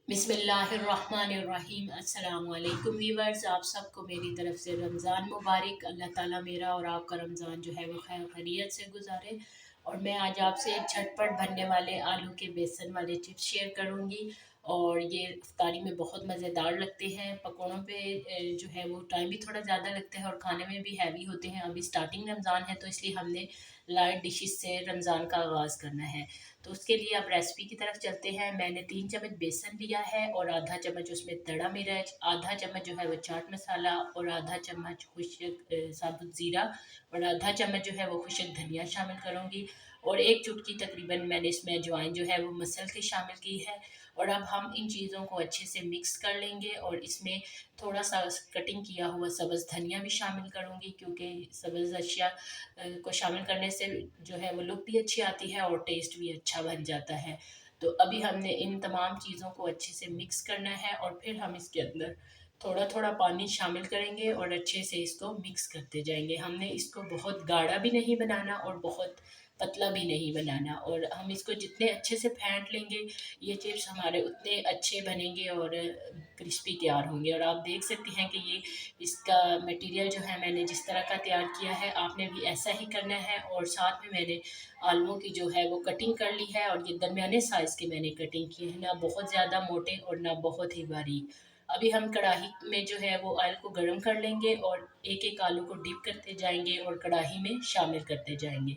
बिस्मिल्लाहिर्रहमानिर्रहीम। अस्सलाम वालेकुम वीवर्स, आप सबको मेरी तरफ से रमज़ान मुबारक। अल्लाह ताला मेरा और आपका रमज़ान जो है वो खैर खैरियत से गुजारे। और मैं आज आपसे झटपट बनने वाले आलू के बेसन वाले चिप्स शेयर करूँगी। और ये इफ्तारी में बहुत मज़ेदार लगते हैं। पकौड़ों पे जो है वो टाइम भी थोड़ा ज़्यादा लगता है और खाने में भी हैवी होते हैं। अभी स्टार्टिंग रमज़ान है तो इसलिए हमने लाइट डिशेस से रमज़ान का आगाज़ करना है। तो उसके लिए अब रेसिपी की तरफ चलते हैं। मैंने 3 चम्मच बेसन लिया है और आधा चम्मच उसमें तड़ा मिर्च, आधा चम्मच जो है वो चाट मसाला और आधा चम्मच खुशक साबुत ज़ीरा और आधा चम्मच जो है वो खुशक धनिया शामिल करूँगी। और एक चुटकी तकरीबन मैंने इसमें अजवाइन जो है वो मसल के शामिल की है। और अब हम इन चीज़ों को अच्छे से मिक्स कर लेंगे और इसमें थोड़ा सा कटिंग किया हुआ सब्ज़ धनिया भी शामिल करूँगी, क्योंकि सब्ज़ अशिया को शामिल करने से जो है वो लुक भी अच्छी आती है और टेस्ट भी अच्छा बन जाता है। तो अभी हमने इन तमाम चीज़ों को अच्छे से मिक्स करना है और फिर हम इसके अंदर थोड़ा थोड़ा पानी शामिल करेंगे और अच्छे से इसको मिक्स करते जाएंगे। हमने इसको बहुत गाढ़ा भी नहीं बनाना और बहुत पतला भी नहीं बनाना। और हम इसको जितने अच्छे से फेंट लेंगे ये चिप्स हमारे उतने अच्छे बनेंगे और क्रिस्पी तैयार होंगे। और आप देख सकते हैं कि ये इसका मटेरियल जो है मैंने जिस तरह का तैयार किया है, आपने भी ऐसा ही करना है। और साथ में मैंने आलूओं की जो है वो कटिंग कर ली है और ये दरमियाने साइज़ की मैंने कटिंग की है, ना बहुत ज़्यादा मोटे और ना बहुत ही बारीक। अभी हम कढ़ाई में जो है वो ऑयल को गर्म कर लेंगे और एक एक आलू को डिप करते जाएंगे और कढ़ाई में शामिल करते जाएंगे।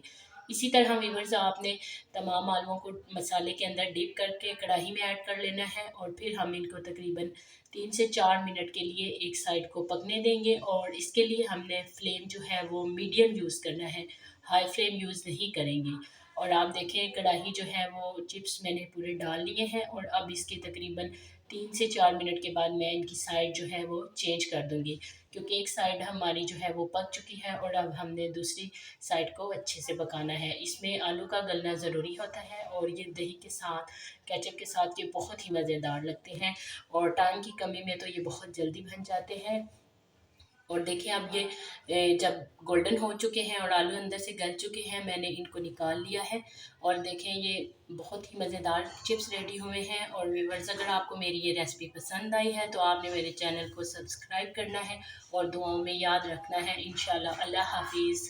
इसी तरह व्यूअर्स आपने तमाम आलूओं को मसाले के अंदर डिप करके कढ़ाई में ऐड कर लेना है और फिर हम इनको तकरीबन 3 से 4 मिनट के लिए एक साइड को पकने देंगे। और इसके लिए हमने फ्लेम जो है वो मीडियम यूज़ करना है, हाई फ्लेम यूज़ नहीं करेंगे। और आप देखें कढ़ाई जो है वो चिप्स मैंने पूरे डाल लिए हैं और अब इसके तकरीबन 3 से 4 मिनट के बाद मैं इनकी साइड जो है वो चेंज कर दूँगी, क्योंकि एक साइड हमारी जो है वो पक चुकी है और अब हमने दूसरी साइड को अच्छे से पकाना है। इसमें आलू का गलना ज़रूरी होता है और ये दही के साथ, केचप के साथ ये बहुत ही मज़ेदार लगते हैं। और टाइम की कमी में तो ये बहुत जल्दी बन जाते हैं। और देखिए अब ये जब गोल्डन हो चुके हैं और आलू अंदर से गल चुके हैं, मैंने इनको निकाल लिया है। और देखें ये बहुत ही मज़ेदार चिप्स रेडी हुए हैं। और व्यूअर्स अगर आपको मेरी ये रेसिपी पसंद आई है तो आपने मेरे चैनल को सब्सक्राइब करना है और दुआओं में याद रखना है। इंशाल्लाह। अल्लाह हाफिज़।